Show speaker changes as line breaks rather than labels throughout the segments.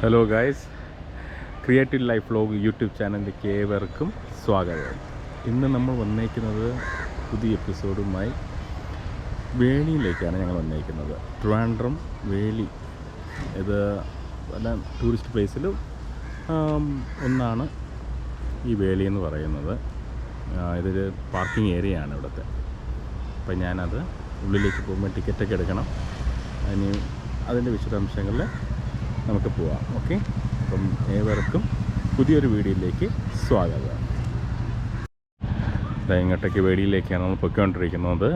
Hello guys, creative life vlog YouTube ചാനലിലേക്ക് ഏവർക്കും സ്വാഗതം. ഇന്ന് നമ്മൾ വന്നേക്കുന്നത് പുതിയ എപ്പിസോഡുമായി വേളിയിലേക്കാണ് ഞങ്ങൾ വന്നേക്കുന്നത്. ട്രിവാൻഡ്രം വേളി, ഇത് എല്ലാം ടൂറിസ്റ്റ് പ്ലേസിൽ ഒന്നാണ് ഈ വേളി എന്ന് പറയുന്നത്. ഇതൊരു പാർക്കിംഗ് ഏരിയയാണ് ഇവിടുത്തെ. അപ്പം ഞാനത് ഉള്ളിലേക്ക് പോകുമ്പോൾ ടിക്കറ്റൊക്കെ എടുക്കണം. അതിൻ്റെ വിശദാംശങ്ങളിൽ നമുക്ക് പോവാം. ഓക്കെ, അപ്പം ഏവർക്കും പുതിയൊരു വീഡിയോയിലേക്ക് സ്വാഗതം. ഇങ്ങോട്ടേക്ക് വേടിയിലേക്കാണ് നമ്മൾ പൊയ്ക്കൊണ്ടിരിക്കുന്നത്.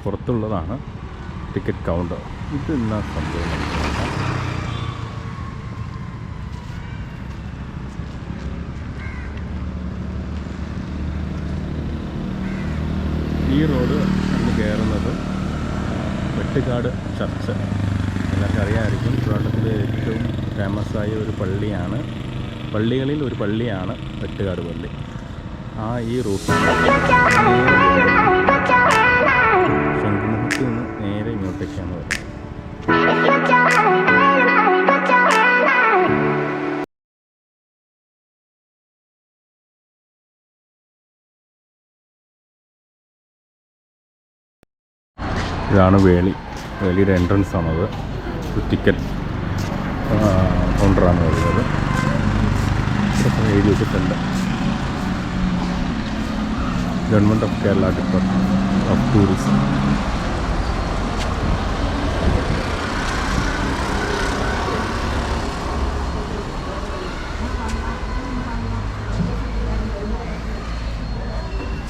പുറത്തുള്ളതാണ് ടിക്കറ്റ് കൗണ്ടർ. ഇത് എന്നാ സംഭവം? ഈ റോഡ് നമ്മൾ കയറുന്നത് വെട്ടുകാട് ചർച്ച്. എല്ലാവർക്കും അറിയാമായിരിക്കും, ട്രിവാൻഡ്രത്തിലെ ഏറ്റവും ഫേമസായ ഒരു പള്ളിയാണ്, പള്ളികളിൽ ഒരു പള്ളിയാണ് വെട്ടുകാട് പള്ളി. ഈ റൂട്ടിൽ ശംഖുമുഖത്ത് നിന്ന് നേരെ ഇങ്ങോട്ടേക്കാണ് വരുന്നത്. ഇതാണ് വേളിയുടെ എൻട്രൻസ് ആണത്. ടിക്കറ്റ് കൗണ്ടറാണ് വരുന്നത്. എഴുതി വെച്ചിട്ടുണ്ട് government of Kerala department of tourism.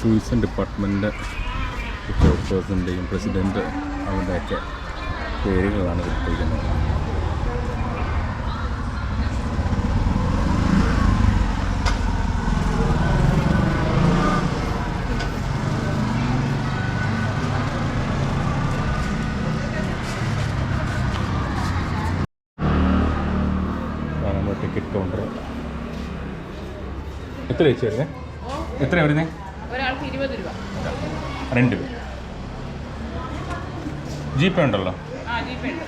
Tourism department ചെയർപേഴ്സൻ്റെയും പ്രസിഡൻറ്റ് അവരുടെയൊക്കെ പേരുകളാണ് കൊടുത്തിരിക്കുന്നത്. നമ്മുടെ ടിക്കറ്റ് കൗണ്ടർ. എത്ര വെച്ച് വരുന്നേ? എത്ര വരുന്നേ?
ഒരാൾക്ക് 20 രൂപ.
2 പേര്. ജീപ്പേ ഉണ്ടല്ലോ?
ജീപ്പേ ഉണ്ട്.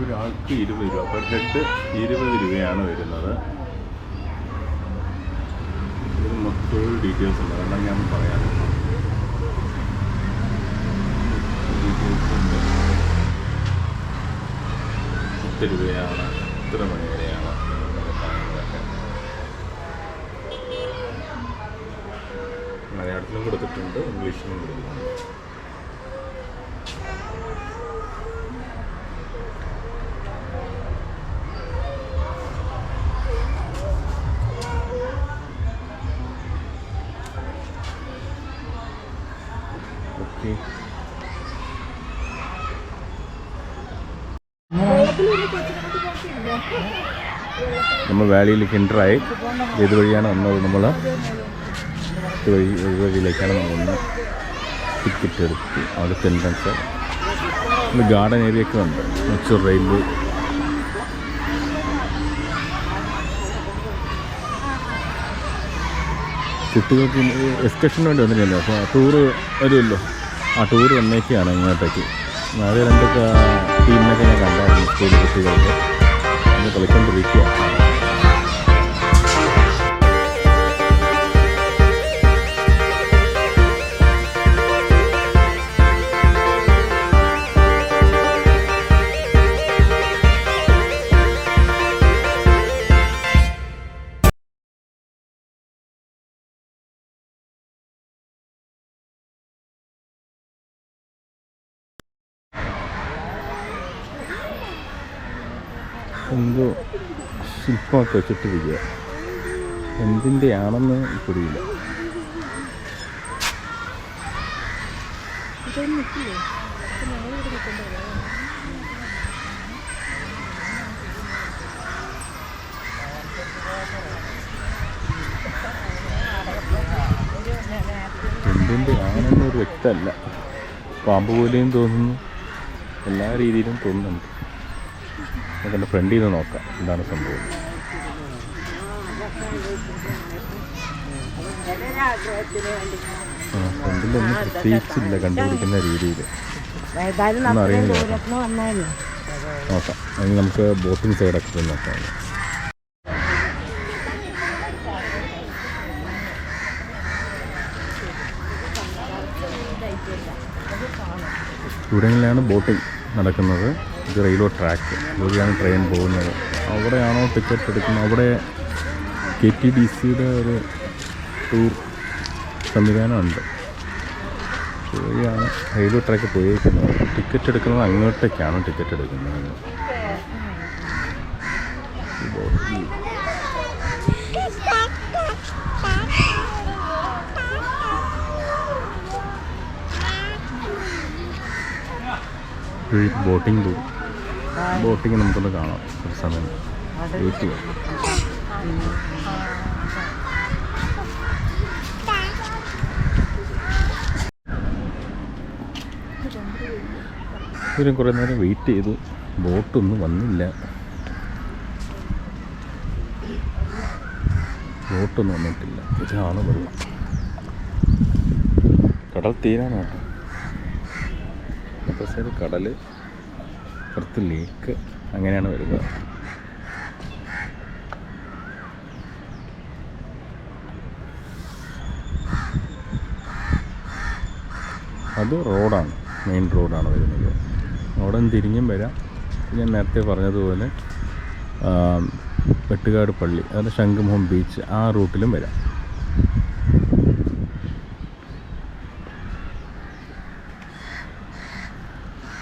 ഒരാൾക്ക് 20 രൂപ. പെർ ഹെഡ് 20 രൂപയാണ് വരുന്നത്. ഇത് മൊത്തം ഡീറ്റെയിൽസ് ഉണ്ട്, അതെല്ലാം ഞാൻ പറയാം. ഡീറ്റെയിൽസ് ഉണ്ട്. 10 രൂപയാണ്, ഇത്ര മണി വരെയാണ് കാര്യങ്ങളൊക്കെ. മലയാളത്തിലും കൊടുത്തിട്ടുണ്ട്, ഇംഗ്ലീഷിലും കൊടുത്തിട്ടുണ്ട്. ഓക്കെ, നമ്മൾ വാലിയിലേക്ക് എൻ്ററായി. ഇതുവഴിയാണ് വന്നത്. നമ്മൾ വഴിയിലേക്കാണ് നമ്മൾ വന്ന് ടിക്കറ്റ് എടുത്ത് അവിടുത്തെ എൻട്രൻസ്. ഗാർഡൻ ഏരിയയൊക്കെ ഉണ്ട്. മച്ചൂർ റെയിൽവേ. കുട്ടികൾക്ക് എക്സ്കർഷന് വേണ്ടി വന്നില്ലല്ലോ, അപ്പോൾ ടൂറ് വരുമല്ലോ. ആ ടൂറ് വന്നേക്കാണ് ഇങ്ങോട്ടേക്ക്. അത് 2 ടീമിനൊക്കെ ഞാൻ കണ്ടായിരുന്നു. സ്കൂൾ കുട്ടികൾക്ക് ഒന്ന് കളിക്കൊണ്ടിരിക്കുക. എന്തോ ശില്പമൊക്കെ വെച്ചിട്ടിരിക്കുക. എന്തിൻ്റെ ആണെന്ന് പിടിയില്ല. എന്തിൻ്റെ ആണെന്നൊരു വ്യക്തമല്ല. പാമ്പ് പോലെയും തോന്നുന്നു, എല്ലാ രീതിയിലും തോന്നുന്നുണ്ട്. നമുക്കെൻ്റെ ഫ്രണ്ടിൽ നിന്ന് നോക്കാം എന്താണ് സംഭവം. ഫ്രണ്ടിലൊന്നും പ്രത്യേകിച്ചില്ല കണ്ടുപിടിക്കുന്ന രീതിയിൽ.
ഏതായാലും
ഒന്നും
അത്രയും
അറിയുന്നില്ല.
ദൂരത്തിന് വന്നതല്ലേ.
നോക്കാം. ഇനി നമുക്ക് ബോട്ടിംഗ് സൈഡൊക്കെ പോയി നോക്കാം. ഇവിടങ്ങളിലാണ് ബോട്ടിംഗ് നടക്കുന്നത്. ഇത് റെയിൽവേ ട്രാക്ക്, ഇവിടെയാണ് ട്രെയിൻ പോകുന്നത്. അവിടെയാണോ ടിക്കറ്റ് എടുക്കുന്നത്? അവിടെ KTDCയുടെ ഒരു ടൂർ സംവിധാനമുണ്ട്. ഇവിടെയാണ് റെയിൽവേ ട്രാക്ക് പോയിരിക്കുന്നത്. ടിക്കറ്റ് എടുക്കുന്നത് അങ്ങോട്ടേക്കാണ് ടിക്കറ്റ് എടുക്കുന്നത്. ബോട്ടിംഗ് പോകും. ബോട്ടിങ് നമുക്കൊന്ന് കാണാം. ഒരു സമയം വെയിറ്റ് ചെയ്യാം. ഇവരും കുറേ നേരം വെയിറ്റ് ചെയ്തു. ബോട്ടൊന്നും വന്നില്ല. ബോട്ടൊന്നും വന്നിട്ടില്ല. ഇതാണ് വെള്ളം. കടൽ തീരാണ് കേട്ടോ. മറ്റേ സൈഡ് കടൽ, പുറത്ത് ലേക്ക്, അങ്ങനെയാണ് വരുന്നത്. അത് റോഡാണ്, മെയിൻ റോഡാണ് വരുന്നത്. അവിടെ നിന്ന് തിരിഞ്ഞും വരാം. ഞാൻ നേരത്തെ പറഞ്ഞതുപോലെ വെട്ടുകാട് പള്ളി, അതായത് ശംഖുമുഖം ബീച്ച്, ആ റൂട്ടിലും വരാം.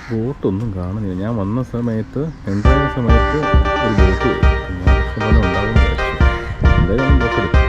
ബോട്ടൊന്നും കാണുന്നില്ല. ഞാൻ വന്ന സമയത്ത്, ഉണ്ടായ സമയത്ത് ഒരു ബോട്ട് ഉണ്ടാകുമെന്ന് വിചാരിച്ചു. എന്തായാലും ബോട്ട് എടുക്കും.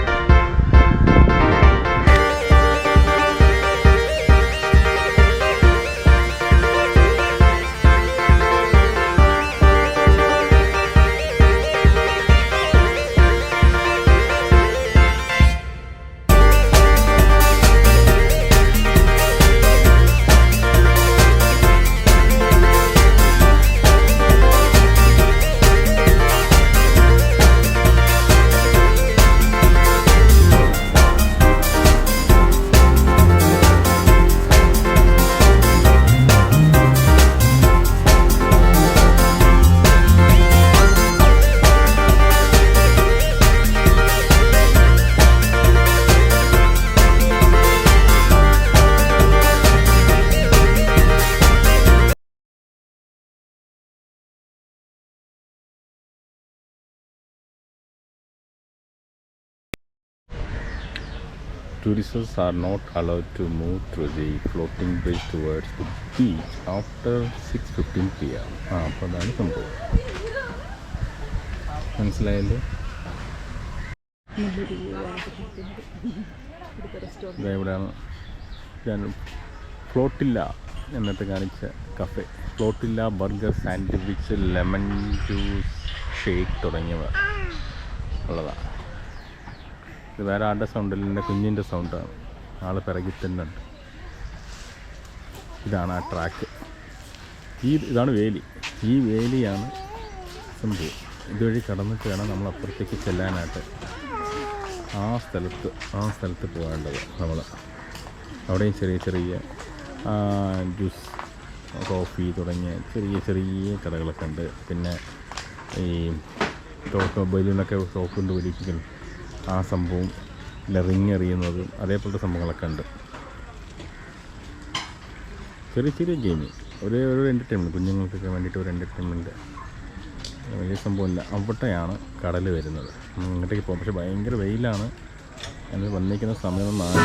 Tourists are not allowed to move through the floating bridge towards the beach after 6:15 PM. അപ്പോൾ അതാണ് സംഭവം. മനസ്സിലായല്ലോ? ഇവിടെയാണ് ഞാൻ ഫ്ലോട്ടില്ല എന്നിട്ട് കാണിച്ച cafe. Flotilla, burger, sandwich, lemon juice, shake തുടങ്ങിയവ ഉള്ളതാണ്. ഇത് വേറെ ആരുടെ സൗണ്ടല്ല, എൻ്റെ കുഞ്ഞിൻ്റെ സൗണ്ടാണ്. ആൾ പിറകിൽ തന്നെ ഉണ്ട്. ഇതാണ് ആ ട്രാക്ക്. ഇതാണ് വേലി. ഈ വേലിയാണ് സംഭവം. ഇതുവഴി കടന്നിട്ട് വേണം നമ്മൾ അപ്പുറത്തേക്ക് ചെല്ലാനായിട്ട്. ആ സ്ഥലത്ത് പോകേണ്ടത് നമ്മൾ. അവിടെയും ചെറിയ ചെറിയ ജ്യൂസ്, കോഫി തുടങ്ങിയ ചെറിയ ചെറിയ കടകളൊക്കെ ഉണ്ട്. പിന്നെ ഈ ബലൂണൊക്കെ സോപ്പ് കൊണ്ട് വലിപ്പിക്കുന്നു, ആ സംഭവം, റിങ് എറിയുന്നതും അതേപോലത്തെ സംഭവങ്ങളൊക്കെ ഉണ്ട്. ചെറിയ ചെറിയ ഗെയിമിങ്, ഒരു എൻ്റർടൈൻമെൻറ്റ്, കുഞ്ഞുങ്ങൾക്കൊക്കെ വേണ്ടിയിട്ട് ഒരു എൻ്റർടൈൻമെൻറ്റ്. വലിയ സംഭവമില്ല. അവിടെയാണ് കടൽ വരുന്നത്. ഇങ്ങോട്ടേക്ക് പോകും. പക്ഷേ ഭയങ്കര വെയിലാണ്. ഞങ്ങൾ വന്നിരിക്കുന്ന സമയം 4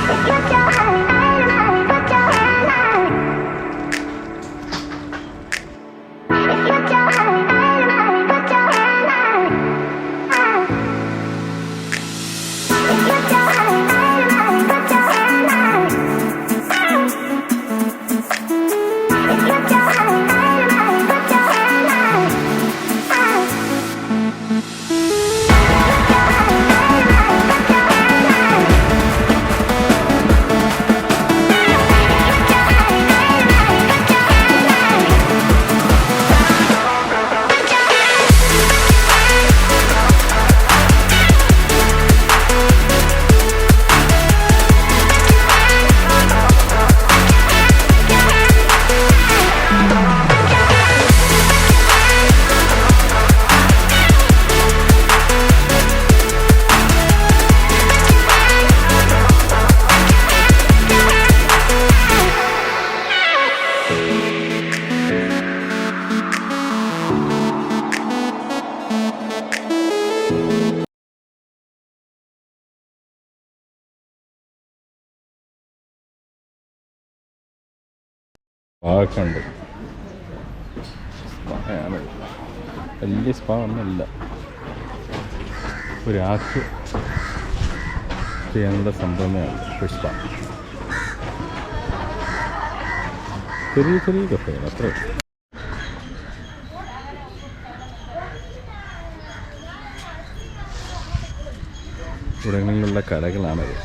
സ്പാ ഉണ്ട്. സ്പായാണ്, വലിയ സ്പാ ഒന്നുമില്ല. ഒരാൾക്ക് ചെയ്യാനുള്ള സംഭവമാണ് ഫിഷ് സ്പാ. ചെറിയ ചെറിയ കഫേകൾ അത്രേ. ഇവിടങ്ങളിലുള്ള കടകളാണത്.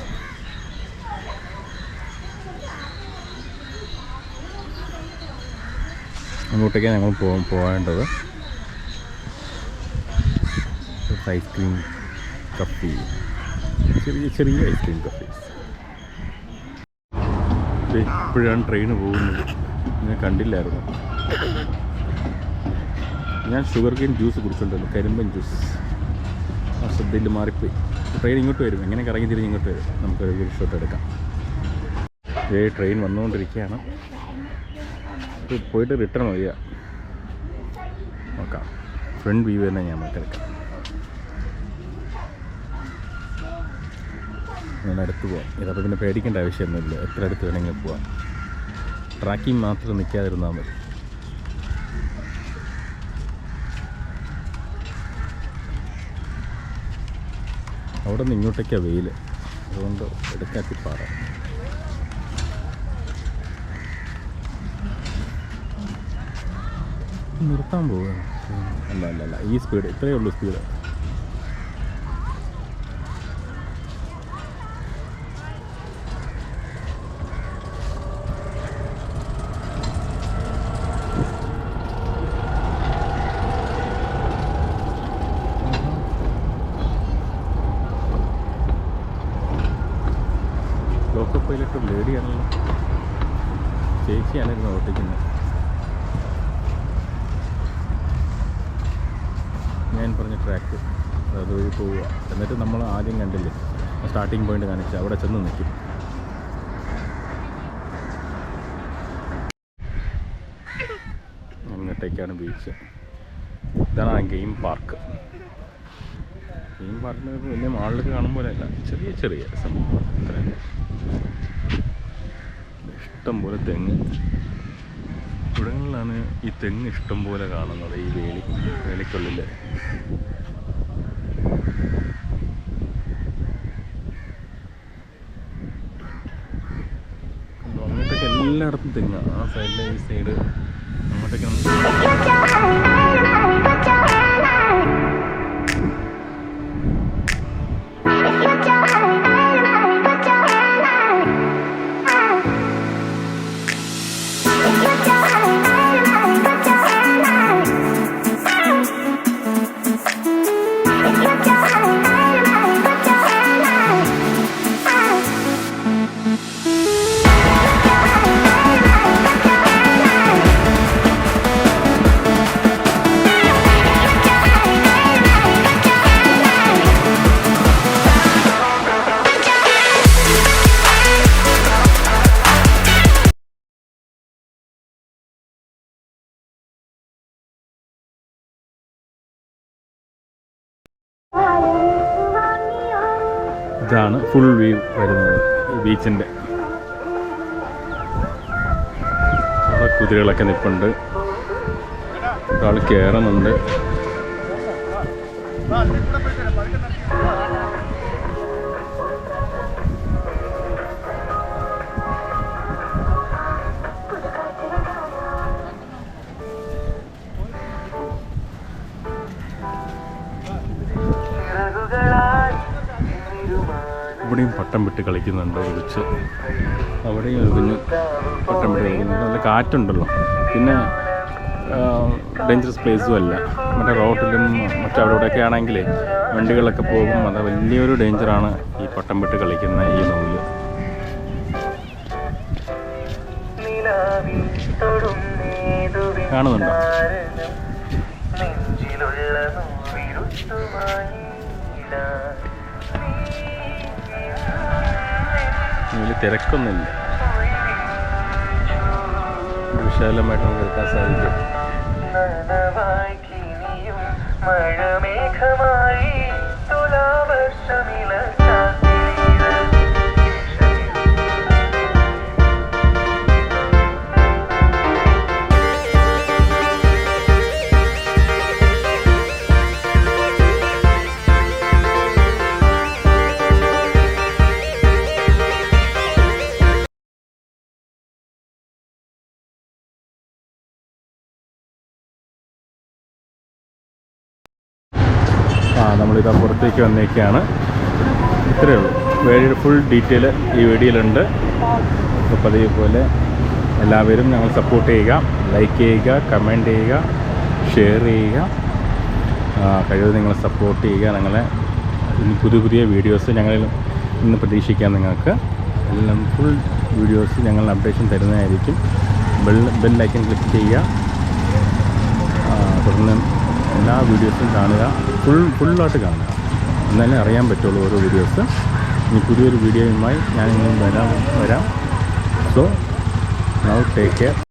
അങ്ങോട്ടേക്കാണ് ഞങ്ങൾ പോകേണ്ടത്. ഐസ്ക്രീം കഫേ, ചെറിയ ചെറിയ ഐസ്ക്രീം കഫേസ്. ഇപ്പോഴാണ് ട്രെയിന് പോകുന്നത്. ഞാൻ കണ്ടില്ലായിരുന്നു. ഞാൻ ഷുഗർ കെയിൻ ജ്യൂസ് കുടിച്ചിട്ടുണ്ടല്ലോ, കരിമ്പൻ ജ്യൂസ്. ആ ശ്രദ്ധയിൽ മാറിപ്പോയി. ട്രെയിൻ ഇങ്ങോട്ട് വരും, എങ്ങനെ കറങ്ങി തിരിഞ്ഞ് ഇങ്ങോട്ട് വരും. നമുക്കൊരു ഷോട്ട് എടുക്കാം. ട്രെയിൻ വന്നുകൊണ്ടിരിക്കുകയാണ്. പോയിട്ട് റിട്ടേൺ മതിയാ. നോക്കാം, ഫ്രണ്ട് വ്യൂ തന്നെ ഞാൻ എടുക്കാം. ഞാൻ അടുത്ത് പോവാം. ഇതപ്പോൾ പിന്നെ പേടിക്കേണ്ട ആവശ്യമൊന്നുമില്ല. എത്ര അടുത്ത് വേണമെങ്കിലും പോവാം. ട്രാക്കിംഗ് മാത്രം നിൽക്കാതിരുന്നാൽ മതി. അവിടെ നിന്ന് ഇങ്ങോട്ടേക്കാണ് വെയിൽ, അതുകൊണ്ട് എടുക്കാത്തി പാടാം. നിർത്താൻ പോവുകയാണ്. അല്ല, ഈ സ്പീഡ് ഇത്രയേ ഉള്ളൂ സ്പീഡ്. ലോക്കൽ പൈലറ്റ് ലേഡിയാണല്ലോ, ചേച്ചിയാണിരുന്നു ഓട്ടിക്കുന്നത്. ഞാൻ പറഞ്ഞ ട്രാക്ക് അതുവഴി പോവുക. എന്നിട്ട് നമ്മൾ ആദ്യം കണ്ടില്ലേ സ്റ്റാർട്ടിങ് പോയിന്റ് കാണിച്ചാൽ അവിടെ ചെന്ന് നിൽക്കും. അങ്ങോട്ടേക്കാണ് ബീച്ച്. ഇതാണ് ആ ഗെയിം പാർക്ക്. ഗെയിം പാർക്കിന് വലിയ മാളിലൊക്കെ കാണുമ്പോഴല്ല, ചെറിയ ചെറിയ സംഭവം. ഇഷ്ടം പോലെ തെങ്ങ്. ഇവിടങ്ങളിലാണ് ഈ തെങ്ങ് ഇഷ്ടം പോലെ കാണുന്നത്. ഈ വേലിക്കുള്ളിൽ അങ്ങോട്ടൊക്കെ എല്ലായിടത്തും തെങ്ങ്. ആ സൈഡിലെ ഈ സൈഡ് അങ്ങോട്ടൊക്കെ ഇതാണ് ഫുൾ വ്യൂ വരുന്നത് ഈ ബീച്ചിൻ്റെ. അവിടെ കുതിരകളൊക്കെ നിൽപ്പുണ്ട്, ഒരാൾ കയറുന്നുണ്ട്. ഇവിടെയും പട്ടം വിട്ട് കളിക്കുന്നുണ്ട് ഒളിച്ച്. അവിടെയും ഒരു കുഞ്ഞ് പട്ടം വിട്ട് കളിക്കുന്നുണ്ട്. നല്ല കാറ്റുണ്ടല്ലോ. പിന്നെ ഡേഞ്ചറസ് പ്ലേസും അല്ല. മറ്റേ റോഡിലും മറ്റവിടെ ഇവിടെയൊക്കെ ആണെങ്കിൽ വണ്ടികളൊക്കെ പോകും. അത് വലിയൊരു ഡേഞ്ചറാണ് ഈ പട്ടം വിട്ട് കളിക്കുന്ന ഈ നൂല്. കാണുന്നുണ്ടോ? വലിയ തിരക്കൊന്നുമില്ല. വിശാലമായിട്ട് നമുക്ക് എടുക്കാൻ സാധിക്കും.
മഴമേഘമായി തുലാവർഷമില
നമ്മളിതാ പുറത്തേക്ക് വന്നേക്കാണ്. ഇത്രയേ ഉള്ളൂ. വീഡിയോയുടെ ഫുൾ ഡീറ്റെയിൽ ഈ വീഡിയോയിലുണ്ട്. അപ്പോൾ പതിവ് പോലെ എല്ലാവരും ഞങ്ങൾ സപ്പോർട്ട് ചെയ്യുക, ലൈക്ക് ചെയ്യുക, കമൻറ്റ് ചെയ്യുക, ഷെയർ ചെയ്യുക. കഴിവതും നിങ്ങൾ സപ്പോർട്ട് ചെയ്യുക. ഞങ്ങളെ പുതിയ പുതിയ വീഡിയോസ് ഞങ്ങളിൽ ഇന്ന് പ്രതീക്ഷിക്കാം. നിങ്ങൾക്ക് എല്ലാം ഫുൾ വീഡിയോസ് ഞങ്ങൾ അപ്ഡേഷൻ തരുന്നതായിരിക്കും. ബെൽ ഐക്കൺ ക്ലിക്ക് ചെയ്യുക. തുടർന്ന് എല്ലാ വീഡിയോസും കാണുക. ഫുള്ളായിട്ട് കാണുക. എന്നാലേ അറിയാൻ പറ്റുള്ളൂ ഓരോ വീഡിയോസ്. ഇനി പുതിയൊരു വീഡിയോയുമായി ഞാൻ വരാം. So now take care.